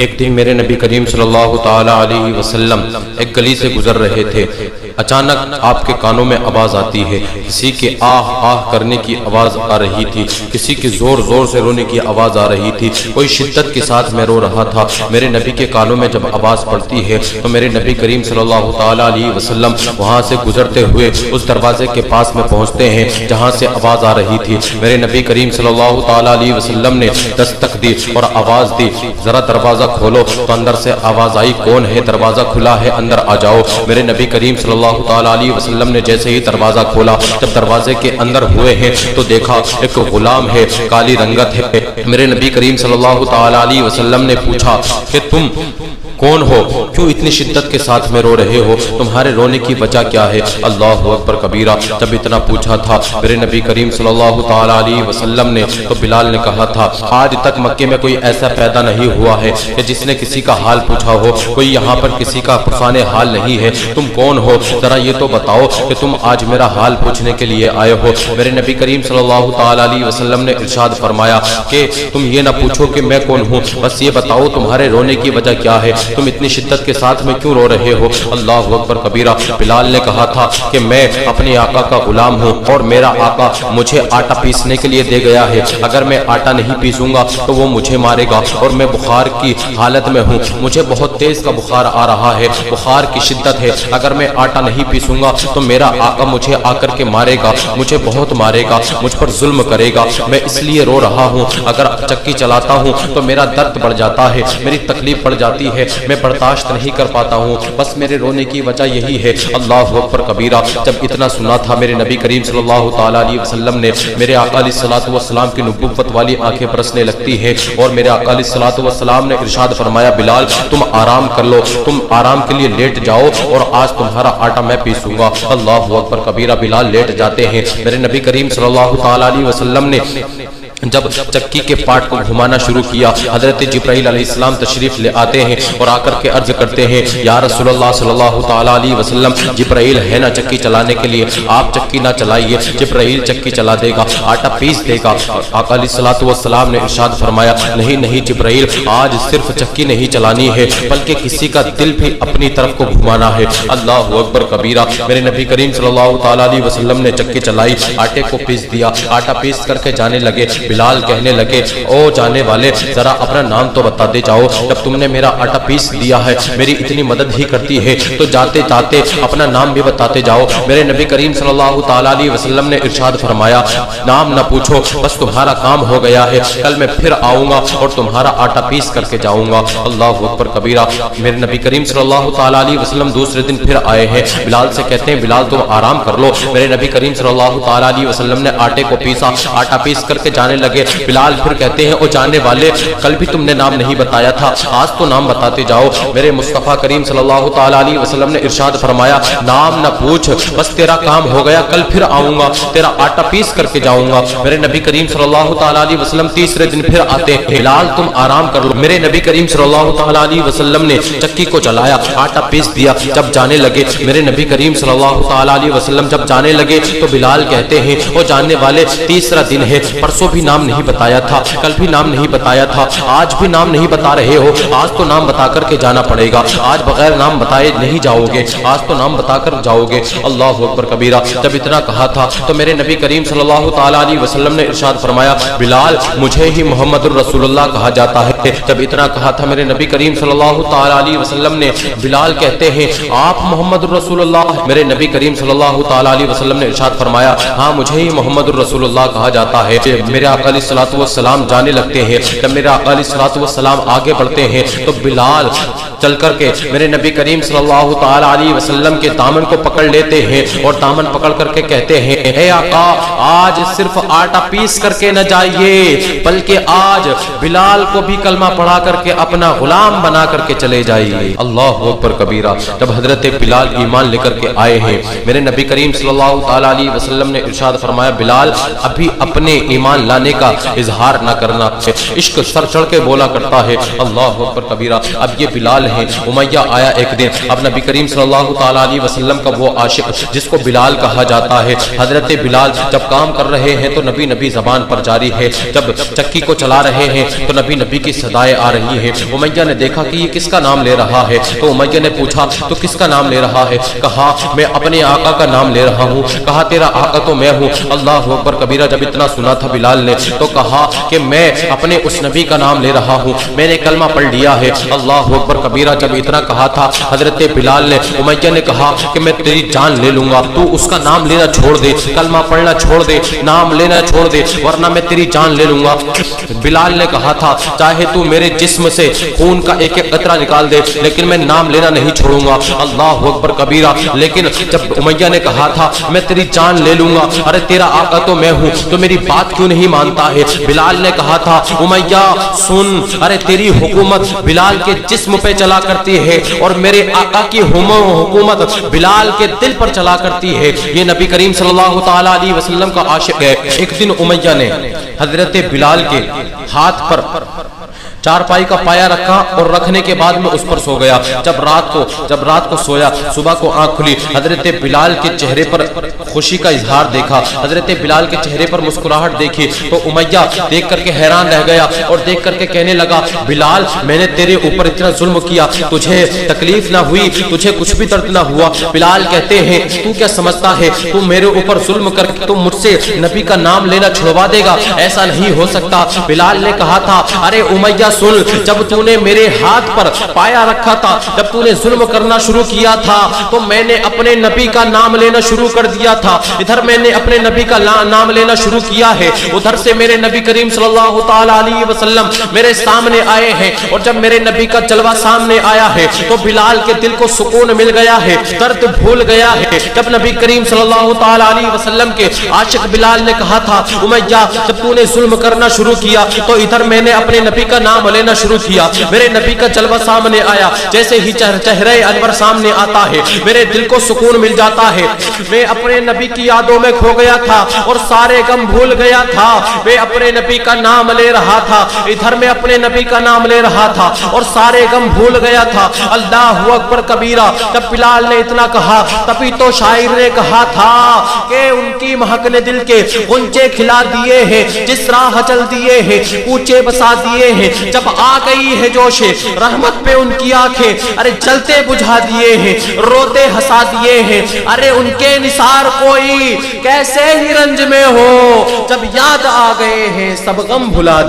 ایک دن میرے نبی کریم صلی اللہ تعالی علیہ وسلم ایک گلی سے گزر رہے تھے۔ اچانک آپ کے کانوں میں آواز آتی ہے، کسی کے آہ آہ کرنے کی آواز آ رہی تھی، کسی کے زور زور سے رونے کی آواز آ رہی تھی، کوئی شدت کے ساتھ میں رو رہا تھا۔ میرے نبی کے کانوں میں جب آواز پڑتی ہے تو میرے نبی کریم صلی اللہ تعالی علیہ وسلم وہاں سے گزرتے ہوئے اس دروازے کے پاس میں پہنچتے ہیں جہاں سے آواز آ رہی تھی۔ میرے نبی کریم صلی اللہ تعالی علیہ وسلم نے دستک دی اور آواز دی، ذرا دروازہ کھولو۔ تو اندر سے آواز آئی، کون ہے؟ دروازہ کھلا ہے، اندر آ جاؤ۔ میرے نبی کریم صلی اللہ تعالی علیہ وسلم نے جیسے ہی دروازہ کھولا، جب دروازے کے اندر ہوئے ہیں تو دیکھا ایک غلام ہے، کالی رنگت ہے۔ میرے نبی کریم صلی اللہ تعالی علیہ وسلم نے پوچھا کہ تم کون ہو؟ کیوں اتنی شدت کے ساتھ میں رو رہے ہو؟ تمہارے رونے کی وجہ کیا ہے؟ اللہ اکبر کبیرہ۔ جب اتنا پوچھا تھا میرے نبی کریم صلی اللہ تعالی علیہ وسلم نے تو بلال نے کہا تھا، آج تک مکے میں کوئی ایسا پیدا نہیں ہوا ہے کہ جس نے کسی کا حال پوچھا ہو، کوئی یہاں پر کسی کا پرسان حال نہیں ہے۔ تم کون ہو؟ ذرا یہ تو بتاؤ کہ تم آج میرا حال پوچھنے کے لیے آئے ہو۔ میرے نبی کریم صلی اللہ تعالی علیہ وسلم نے ارشاد فرمایا کہ تم یہ نہ پوچھو کہ میں کون ہوں، بس یہ بتاؤ تمہارے رونے کی وجہ کیا ہے، تم اتنی شدت کے ساتھ میں کیوں رو رہے ہو؟ اللہ اکبر کبیرہ۔ بلال نے کہا تھا کہ میں اپنے آقا کا غلام ہوں اور میرا آقا مجھے آٹا پیسنے کے لیے دے گیا ہے، اگر میں آٹا نہیں پیسوں گا تو وہ مجھے مارے گا، اور میں بخار کی حالت میں ہوں، مجھے بہت تیز کا بخار آ رہا ہے، بخار کی شدت ہے، اگر میں آٹا نہیں پیسوں گا تو میرا آقا مجھے آ کر کے مارے گا، مجھے بہت مارے گا، مجھ پر ظلم کرے گا، میں اس لیے رو رہا ہوں۔ اگر چکی چلاتا ہوں تو میرا درد بڑھ جاتا ہے، میری تکلیف بڑھ جاتی ہے، میں برداشت نہیں کر پاتا ہوں، بس میرے رونے کی وجہ یہی ہے۔ اللہ اکبر کبیرہ۔ جب اتنا سنا تھا میرے نبی کریم صلی اللہ تعالی علیہ وسلم نے میرے آقا علیہ الصلوۃ والسلام کی نبوت والی آنکھیں برسنے لگتی ہیں، اور میرے آقا علیہ الصلوۃ والسلام نے ارشاد فرمایا، بلال تم آرام کر لو، تم آرام کے لیے لیٹ جاؤ، اور آج تمہارا آٹا میں پیسوں گا۔ اللہ اکبر کبیرہ۔ بلال لیٹ جاتے ہیں۔ میرے نبی کریم صلی اللہ تعالی علیہ وسلم نے جب چکی کے پاٹ کو گھمانا شروع کیا، حضرت جبرائیل علیہ السلام تشریف لے آتے ہیں اور آ کر کے عرض کرتے ہیں، یا رسول اللہ صلی اللہ تعالی علیہ وسلم، جبرائیل ہے نا چکی چلانے کے لیے، آپ چکی نہ چلائیے، جبرائیل چکی چلا دے گا، آٹا پیس دے گا۔ آقا علیہ الصلوۃ والسلام نے ارشاد فرمایا، نہیں نہیں جبرائیل، آج صرف چکی نہیں چلانی ہے بلکہ کسی کا دل بھی اپنی طرف کو گھمانا ہے۔ اللہ اکبر کبیرہ۔ میرے نبی کریم صلی اللہ تعالی علیہ وسلم نے چکی چلائی، آٹے کو پیس دیا، آٹا پیس کر کے جانے لگے۔ بلال کہنے لگے، او جانے والے، ذرا اپنا نام تو بتا دے جاؤ، جب تم نے میرا آٹا پیس دیا ہے، میری اتنی مدد ہی کرتی ہے تو جاتے جاتے اپنا نام بھی بتاتے جاؤ۔ میرے نبی کریم صلی اللہ تعالی علیہ وسلم نے ارشاد فرمایا، نام نہ پوچھو، بس تمہارا کام ہو گیا ہے، کل میں پھر آؤں گا اور تمہارا آٹا پیس کر کے جاؤں گا۔ اللہ اکبر کبیرہ۔ میرے نبی کریم صلی اللہ تعالی علیہ وسلم دوسرے دن پھر آئے ہیں، بلال سے کہتے ہیں، بلال تم آرام کر لو۔ میرے نبی کریم صلی اللہ تعالی علیہ وسلم نے آٹے کو پیسا، آٹا پیس کر کے جانے لگے۔ بلال پھر کہتے ہیں، او جانے والے، کل بھی تم نے نام نہیں بتایا تھا، آج تو نام بتاتے جاؤ۔ میرے مصطفیٰ کریم صلی اللہ تعالی علیہ وسلم نے ارشاد فرمایا، نام نہ پوچھ، بس تیرا کام ہو گیا، کل پھر آؤں گا، تیرا آٹا پیس کر کے جاؤں گا۔ میرے نبی کریم صلی اللہ تعالی علیہ وسلم تیسرے دن پھر آتے ہیں، بلال تم آرام کر لو۔ میرے نبی کریم صلی اللہ تعالی علیہ وسلم نے چکی کو چلایا، آٹا پیس دیا، جب جانے لگے میرے نبی کریم صلی اللہ تعالی علیہ وسلم جب جانے لگے تو بلال کہتے ہیں، او جاننے والے، تیسرا دن ہے، پرسوں بھی نام نہیں بتایا تھا، کل بھی نام نہیں بتایا تھا، آج بھی نام نہیں بتا رہے ہو، آج تو نام بتا کر کے جانا پڑے گا، آج بغیر نام بتائے نہیں جاؤ گے، آج تو نام بتا کر جاؤ گے۔ اللہ اکبر کبیرہ۔ جب اتنا کہا تھا تو میرے نبی کریم صلی اللہ تعالی علیہ وسلم نے ارشاد فرمایا، بلال مجھے ہی محمد الرسول اللہ کہا جاتا ہے۔ جب اتنا کہا تھا میرے نبی کریم صلی اللہ تعالی علیہ وسلم نے، بلال کہتے ہیں، آپ محمد الرسول اللہ؟ میرے نبی کریم صلی اللہ تعالی علیہ وسلم نے ارشاد فرمایا، ہاں مجھے ہی محمد الرسول اللہ کہا جاتا ہے۔ میرے آقا علیہ الصلوۃ والسلام جانے لگتے ہیں، جب میرے آقا علیہ الصلوۃ والسلام آگے بڑھتے ہیں تو بلال چل کر کے میرے نبی کریم صلی اللہ تعالی علیہ وسلم کے دامن کو پکڑ لیتے ہیں اور دامن پکڑ کر کے کہتے ہیں، اے آقا آج صرف آٹا پیس کر کے نہ جائیے بلکہ آج بلال کو بھی کلمہ پڑھا کر کے اپنا غلام بنا کر کے چلے جائیے۔ اللہ اکبر کبیرہ۔ جب حضرت بلال ایمان لے کر کے آئے ہیں، میرے نبی کریم صلی اللہ تعالی علیہ وسلم نے ارشاد فرمایا، بلال ابھی اپنے ایمان لانے لانے کا اظہار نہ کرنا ہے۔ عشق سر چڑھ کے بولا کرتا ہے اللہ اکبر کبیرہ۔ اب یہ بلال ہیں، امیہ آیا ایک دن، اب نبی کریم صلی اللہ تعالیٰ علیہ وسلم کا وہ عاشق جس کو بلال کہا جاتا ہے، حضرت بلال جب کام کر رہے ہیں تو نبی زبان پر جاری ہے، جب چکی کو چلا رہے ہیں تو نبی کی صدائیں آ رہی ہیں۔ امیہ نے دیکھا کہ یہ کس کا نام لے رہا ہے، تو امیہ نے پوچھا تو کس کا نام لے رہا ہے؟ کہا میں اپنے آقا کا نام لے رہا ہوں۔ کہا تیرا آقا تو میں ہوں۔ اللہ اکبر کبیرہ۔ جب اتنا سنا تھا بلال نے تو کہا کہ میں اپنے اس نبی کا نام لے رہا ہوں، میں نے کلمہ پڑھ لیا ہے۔ اللہ اکبر کبیرہ۔ جب اتنا کہا تھا حضرت بلال نے، امیہ نے کہا کہ میں تیری جان لے لوں گا، تو اس کا نام لینا چھوڑ دے، کلمہ پڑھنا چھوڑ دے، نام لینا چھوڑ دے، ورنہ میں تیری جان لے لوں گا۔ بلال نے کہا تھا چاہے تو میرے جسم سے خون کا ایک ایک قطرہ نکال دے لیکن میں نام لینا نہیں چھوڑوں گا۔ اللہ اکبر کبیرہ۔ لیکن جب امیہ نے کہا تھا میں تیری جان لے لوں گا، ارے تیرا آقا تو میں ہوں، تو میری بات کیوں نہیں مانتا ہے؟ بلال نے کہا تھا امیہ سن، ارے تیری حکومت بلال کے جسم پہ چلا کرتی ہے اور میرے آقا کی حکومت بلال کے دل پر چلا کرتی ہے۔ یہ نبی کریم صلی اللہ تعالیٰ علیہ وسلم کا عاشق ہے۔ ایک دن امیہ نے حضرت بلال کے ہاتھ پر چارپائی کا پایا رکھا اور رکھنے کے بعد میں اس پر سو گیا۔ جب رات کو سویا، صبح کو آنکھ کھلی، حضرت بلال کے چہرے پر خوشی کا اظہار دیکھا، حضرت بلال کے چہرے پر مسکراہٹ دیکھی تو امیہ دیکھ کر کے حیران رہ گیا اور دیکھ کر کے کہنے لگا بلال میں نے تیرے اوپر اتنا ظلم کیا، تجھے تکلیف نہ ہوئی، تجھے کچھ بھی درد نہ ہوا؟ بلال کہتے ہیں تو کیا سمجھتا ہے تو میرے اوپر ظلم کر کے تو مجھ سے نبی کا نام لینا چھڑوا دے گا؟ ایسا نہیں ہو سکتا۔ بلال نے کہا تھا ارے امیہ سن، جب تو نے میرے ہاتھ پر پایا رکھا تھا، جب تو نے ظلم کرنا شروع کیا تھا تو میں نے اپنے نبی کا نام لینا شروع کر دیا تھا۔ ادھر میں نے اپنے نبی کا نام لینا شروع کیا ہے، ادھر سے میرے نبی کریم صلی اللہ تعالی علیہ وسلم میرے سامنے آئے ہیں، اور جب میرے نبی کا جلوہ سامنے آیا ہے تو بلال کے دل کو سکون مل گیا ہے، درد بھول گیا ہے۔ جب نبی کریم صلی اللہ تعالی علیہ وسلم کے عاشق بلال نے کہا تھا امیہ جب تو نے ظلم کرنا شروع کیا تو ادھر میں نے اپنے نبی کا نام لینا شروع کیا، میرے نبی کا جلوہ سامنے آیا، جیسے ہی چہرہ انور سامنے آتا ہے میرے دل کو سکون مل جاتا ہے۔ میں اپنے نبی کی یادوں میں کھو گیا تھا اور سارے غم بھول گیا تھا، میں اپنے نبی کا نام لے رہا تھا، ادھر میں اپنے نبی کا نام لے رہا تھا اور سارے غم بھول گیا تھا۔ اللہ اکبر کبیرہ۔ جب بلال نے اتنا کہا تبھی تو شاعر نے کہا تھا کہ ان کی مہک نے دل کے غنچے کھلا دیے ہیں، جس راہ چل دیے ہیں کوچے بسا دیے ہیں، جب آ گئی ہے جوش رحمت پہ ان کی آنکھیں، ارے جلتے بجھا دیے ہیں، روتے ہسا دیے ہیں، ارے ان کے نثار کوئی کیسے ہی رنج میں ہو، جب یاد آ گئے ہیں سب غم بھلا